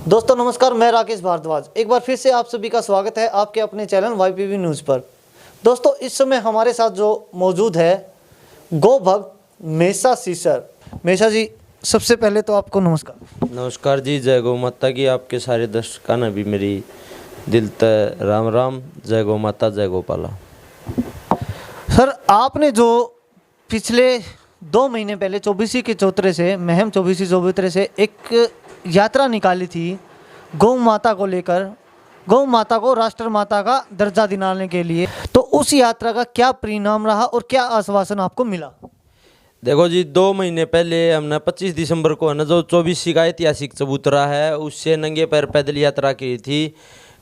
दोस्तों नमस्कार, मैं राकेश भारद्वाज एक बार फिर से आप सभी का स्वागत है आपके अपने चैनल YPV न्यूज़ पर। दोस्तों इस समय हमारे साथ जो मौजूद है गौ भक्त मेसा सीसर। मेसा जी, सबसे पहले तो आपको नमस्कार। नमस्कार जी, जय गौ माता की। आपके सारे दर्शकों ने भी मेरी दिल तक राम राम। जय गौ माता, जय गोपाला। सर, आपने जो पिछले 2 महीने पहले चौबीसी के चौतरे से महम चौबीसी चौबूतरे से एक यात्रा निकाली थी गौ माता को लेकर, गौ माता को राष्ट्र माता का दर्जा दिलाने के लिए, तो उस यात्रा का क्या परिणाम रहा और क्या आश्वासन आपको मिला? देखो जी, 2 महीने पहले हमने 25 दिसंबर को है ना जो 24 का ऐतिहासिक चबूतरा है उससे नंगे पैर पैदल यात्रा की थी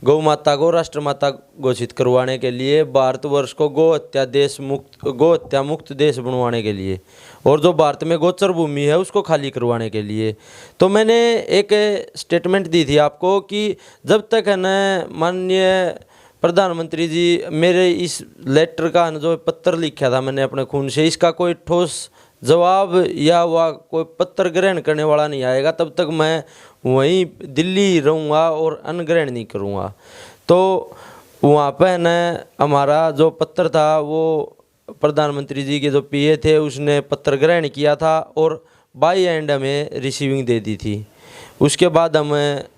गौ माता को राष्ट्र माता घोषित करवाने के लिए, भारतवर्ष को गौ हत्या मुक्त देश बनवाने के लिए, और जो भारत में गोचर भूमि है उसको खाली करवाने के लिए। तो मैंने एक स्टेटमेंट दी थी आपको कि जब तक है ना माननीय प्रधानमंत्री जी मेरे इस लेटर का जो पत्र लिखा था मैंने अपने खून से, इसका कोई ठोस जवाब या वह कोई पत्र ग्रहण करने वाला नहीं आएगा, तब तक मैं वहीं दिल्ली रहूँगा और अन्न ग्रहण नहीं करूँगा। तो वहाँ पे न हमारा जो पत्र था वो प्रधानमंत्री जी के जो पीए थे उसने पत्र ग्रहण किया था और बाई एंड हमें रिसीविंग दे दी थी। उसके बाद हम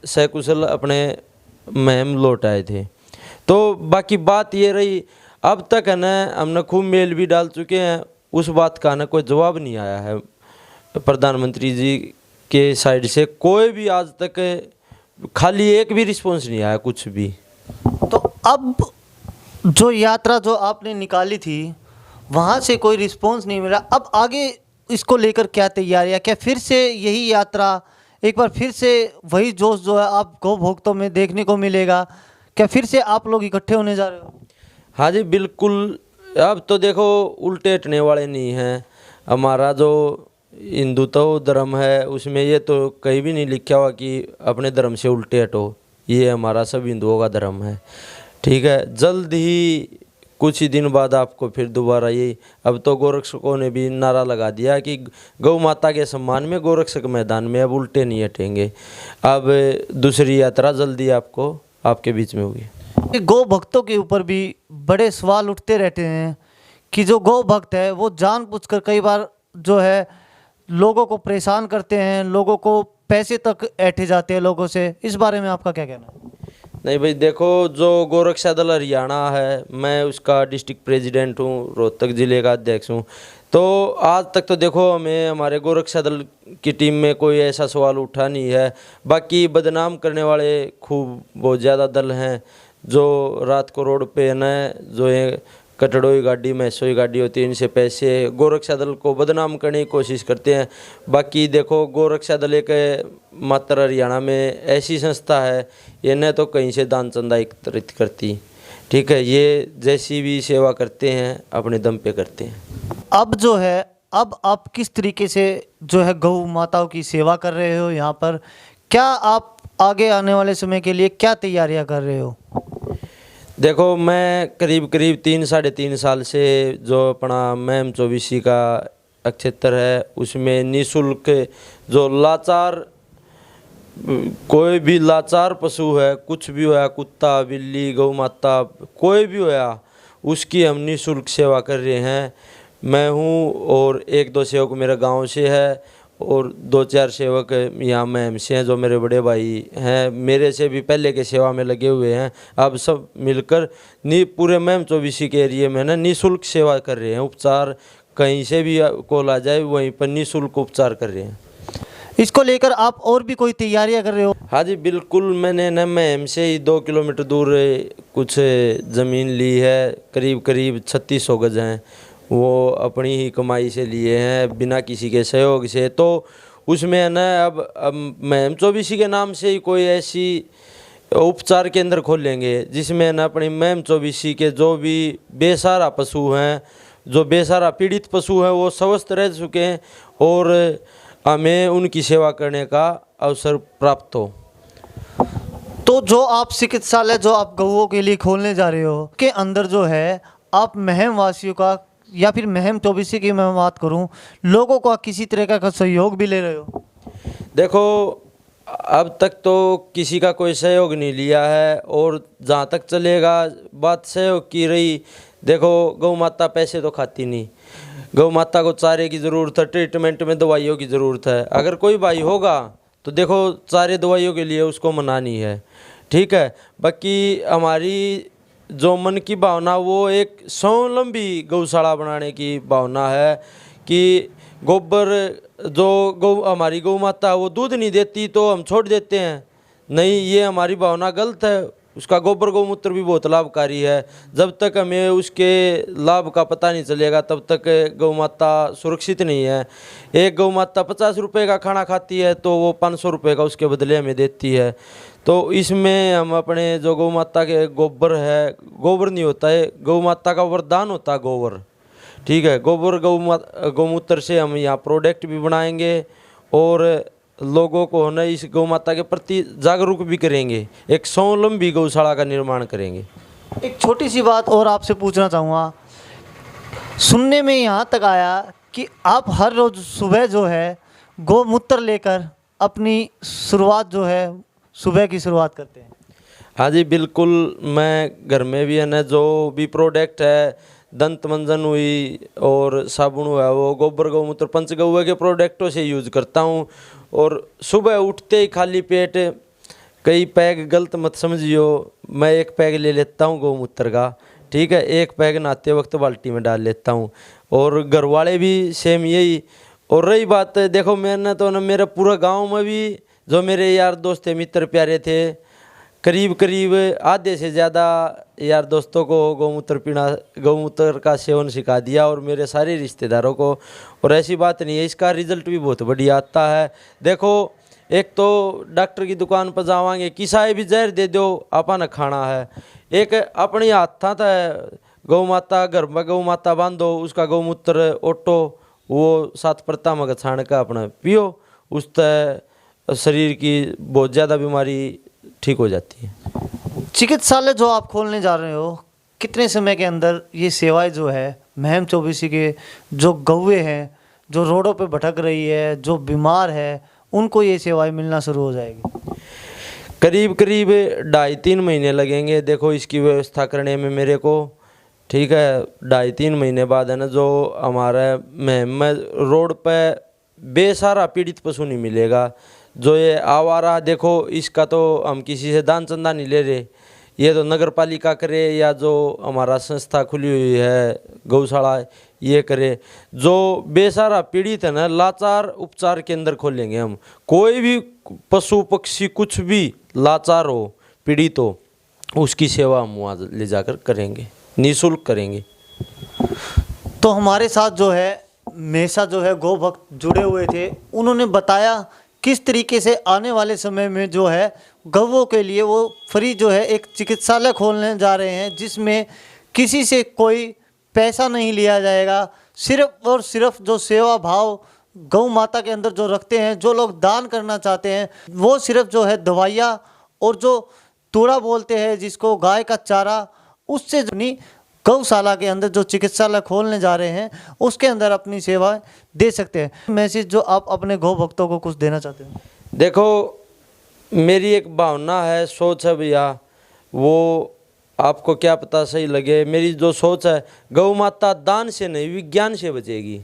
सकुशल अपने महम लौट आए थे। तो बाकी बात ये रही, अब तक है ना हमने खूब मेल भी डाल चुके हैं, उस बात का ना कोई जवाब नहीं आया है प्रधानमंत्री जी के साइड से। कोई भी आज तक खाली एक भी रिस्पॉन्स नहीं आया कुछ भी। तो अब जो यात्रा जो आपने निकाली थी वहाँ से कोई रिस्पॉन्स नहीं मिला, अब आगे इसको लेकर क्या तैयारियाँ, क्या फिर से यही यात्रा एक बार फिर से वही जोश जो है आप गौ भक्तों में देखने को मिलेगा? क्या फिर से आप लोग इकट्ठे होने जा रहे हो? हाँ जी बिल्कुल। अब तो देखो उल्टे हटने वाले नहीं हैं। हमारा जो हिंदुत्व धर्म है उसमें ये तो कहीं भी नहीं लिखा हुआ कि अपने धर्म से उल्टे हटो। ये हमारा सब हिंदुओं का धर्म है, ठीक है। जल्द ही कुछ ही दिन बाद आपको फिर दोबारा ये, अब तो गोरक्षकों ने भी नारा लगा दिया कि गौ माता के सम्मान में गोरक्षक मैदान में अब उल्टे नहीं हटेंगे। अब दूसरी यात्रा जल्दी आपको आपके बीच में होगी। गौ भक्तों के ऊपर भी बड़े सवाल उठते रहते हैं कि जो गौ भक्त है वो जानबूझकर कई बार जो है लोगों को परेशान करते हैं, लोगों को पैसे तक ऐंठे जाते हैं लोगों से। इस बारे में आपका क्या कहना है? नहीं भाई देखो, जो गोरक्षा दल हरियाणा है मैं उसका डिस्ट्रिक्ट प्रेसिडेंट हूँ, रोहतक ज़िले का अध्यक्ष हूँ। तो आज तक तो देखो हमें हमारे गोरक्षा दल की टीम में कोई ऐसा सवाल उठा नहीं है। बाकी बदनाम करने वाले खूब बहुत ज़्यादा दल हैं जो रात को रोड पे न जो ये कटड़ोई गाड़ी मैसोई गाड़ी होती है इनसे पैसे गोरक्षा दल को बदनाम करने की कोशिश करते हैं। बाकी देखो गोरक्षा दल एक मात्र हरियाणा में ऐसी संस्था है, ये न तो कहीं से दान चंदा एकत्रित करती, ठीक है। ये जैसी भी सेवा करते हैं अपने दम पे करते हैं। अब जो है, अब आप किस तरीके से जो है गौ माताओं की सेवा कर रहे हो यहाँ पर? क्या आप आगे आने वाले समय के लिए क्या तैयारियाँ कर रहे हो? देखो मैं करीब 3-3.5 साल से जो अपना महम चौबीसी का क्षेत्र है उसमें निःशुल्क जो लाचार कोई भी लाचार पशु है, कुछ भी होया, कुत्ता बिल्ली गौ माता कोई भी होया, उसकी हम निःशुल्क सेवा कर रहे हैं। मैं हूँ और 1-2 सेवक मेरे गांव से है और 2-4 सेवक यहाँ महम से हैं जो मेरे बड़े भाई हैं, मेरे से भी पहले के सेवा में लगे हुए हैं। अब सब मिलकर पूरे महम चौबीसी के एरिए में ना निःशुल्क सेवा कर रहे हैं। उपचार कहीं से भी कॉल आ जाए वहीं पर निःशुल्क उपचार कर रहे हैं। इसको लेकर आप और भी कोई तैयारियां कर रहे हो? हाँ जी बिल्कुल। मैंने न महम से ही 2 किलोमीटर दूर कुछ ज़मीन ली है, करीब 3600 गज हैं, वो अपनी ही कमाई से लिए हैं बिना किसी के सहयोग से। तो उसमें है ना अब महम चौबीसी के नाम से ही कोई ऐसी उपचार केंद्र खोलेंगे जिसमें ना अपनी महम चौबीसी के जो भी बेसहारा पशु हैं, जो बेसहारा पीड़ित पशु हैं वो स्वस्थ रह चुके हैं और हमें उनकी सेवा करने का अवसर प्राप्त हो। तो जो आप चिकित्सालय जो आप गौओं के लिए खोलने जा रहे हो के अंदर जो है आप महम वासियों का या फिर महम चौबीसी की मैं बात करूं, लोगों का किसी तरह का सहयोग भी ले रहे हो? देखो अब तक तो किसी का कोई सहयोग नहीं लिया है, और जहाँ तक चलेगा बात सहयोग की रही, देखो गौ माता पैसे तो खाती नहीं, गौ माता को चारे की ज़रूरत है, ट्रीटमेंट में दवाइयों की ज़रूरत है। अगर कोई भाई होगा तो देखो चारे दवाइयों के लिए उसको मना नहीं है, ठीक है। बाकी हमारी जो मन की भावना वो एक स्वावलंबी गौशाला बनाने की भावना है कि गोबर जो हमारी गौ माता है वो दूध नहीं देती तो हम छोड़ देते हैं, नहीं, ये हमारी भावना गलत है। उसका गोबर गौमूत्र भी बहुत लाभकारी है। जब तक हमें उसके लाभ का पता नहीं चलेगा तब तक गौ माता सुरक्षित नहीं है। एक गौ माता 50 रुपये का खाना खाती है तो वो 500 रुपये का उसके बदले हमें देती है। तो इसमें हम अपने जो गौ माता के गोबर है, गोबर नहीं होता है, गौ माता का वरदान होता है गोबर, ठीक है। गोबर गौमूत्र से हम यहाँ प्रोडक्ट भी बनाएंगे और लोगों को ना इस गौ माता के प्रति जागरूक भी करेंगे, एक स्वावलंबी गौशाला का निर्माण करेंगे। एक छोटी सी बात और आपसे पूछना चाहूँगा, सुनने में यहाँ तक आया कि आप हर रोज़ सुबह जो है गौमूत्र लेकर अपनी शुरुआत जो है सुबह की शुरुआत करते हैं। हाँ जी बिल्कुल, मैं घर में भी है ना जो भी प्रोडक्ट है, दंत मंजन हुई और साबुन हुआ, वो गोबर गौमूत्र पंचगव्य के प्रोडक्टों से यूज़ करता हूँ। और सुबह उठते ही खाली पेट, कई पैग गलत मत समझियो, मैं एक पैग ले लेता हूँ गौमूत्र का, ठीक है। एक पैग नहाते वक्त बाल्टी में डाल लेता हूँ, और घर वाले भी सेम यही। और रही बात, देखो मैंने तो ना मेरे पूरा गाँव में भी जो मेरे यार दोस्त थे, मित्र प्यारे थे, करीब करीब आधे से ज़्यादा यार दोस्तों को गौमूत्र का सेवन सिखा दिया, और मेरे सारे रिश्तेदारों को। और ऐसी बात नहीं है, इसका रिजल्ट भी बहुत बढ़िया आता है। देखो एक तो डॉक्टर की दुकान पर जावांगे, किसाए भी जहर दे दो आपा न खाना है, एक अपनी हाथा था गौ माता, घर में गौ माता बांधो, उसका गौमूत्र ओटो, वो 7 परता मग छान का अपना पियो, उससे शरीर की बहुत ज़्यादा बीमारी ठीक हो जाती है। चिकित्सालय जो आप खोलने जा रहे हो, कितने समय के अंदर ये सेवाएं जो है महम चौबीसी के जो गौवे हैं, जो रोडों पे भटक रही है, जो बीमार है, उनको ये सेवाएं मिलना शुरू हो जाएगी? करीब करीब 2.5-3 महीने लगेंगे देखो इसकी व्यवस्था करने में मेरे को, ठीक है। 2.5-3 महीने बाद है ना जो हमारा महम रोड पे बेसहारा पीड़ित पशु नहीं मिलेगा। जो ये आवारा, देखो इसका तो हम किसी से दान चंदा नहीं ले रहे, ये तो नगर पालिका करे या जो हमारा संस्था खुली हुई है गौशाला ये करे। जो बेसहारा पीड़ित है ना, लाचार उपचार केंद्र खोलेंगे हम। कोई भी पशु पक्षी कुछ भी लाचार हो, पीड़ित हो, उसकी सेवा हम वहाँ ले जाकर करेंगे, निःशुल्क करेंगे। तो हमारे साथ जो है हमेशा जो है गौ भक्त जुड़े हुए थे, उन्होंने बताया किस तरीके से आने वाले समय में जो है गौओं के लिए वो फ्री जो है एक चिकित्सालय खोलने जा रहे हैं, जिसमें किसी से कोई पैसा नहीं लिया जाएगा। सिर्फ और सिर्फ जो सेवा भाव गौ माता के अंदर जो रखते हैं, जो लोग दान करना चाहते हैं, वो सिर्फ जो है दवाइयाँ और जो तूड़ा बोलते हैं जिसको गाय का चारा, उससे अपनी गौशाला के अंदर जो चिकित्सालय खोलने जा रहे हैं उसके अंदर अपनी सेवा दे सकते हैं। मैसेज जो आप अपने गौ भक्तों को कुछ देना चाहते हैं? देखो मेरी एक भावना है, सोच है भैया, वो आपको क्या पता सही लगे। मेरी जो सोच है, गौ माता दान से नहीं विज्ञान से बचेगी,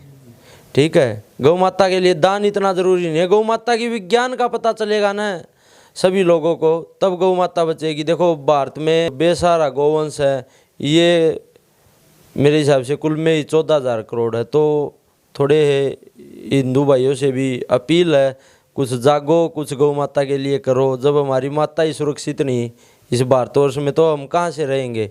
ठीक है। गौ माता के लिए दान इतना ज़रूरी नहीं है, गौ माता की विज्ञान का पता चलेगा ना सभी लोगों को, तब गौ माता बचेगी। देखो भारत में बेसहारा गौवंश है, ये मेरे हिसाब से कुल में ही 14,000 करोड़ है। तो थोड़े हिंदू भाइयों से भी अपील है, कुछ जागो, कुछ गौ माता के लिए करो। जब हमारी माता ही सुरक्षित नहीं इस भारतवर्ष में तो हम कहाँ से रहेंगे।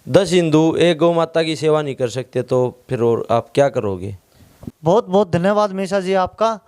10 हिंदू एक गौ माता की सेवा नहीं कर सकते तो फिर और आप क्या करोगे। बहुत बहुत धन्यवाद मेशा जी आपका।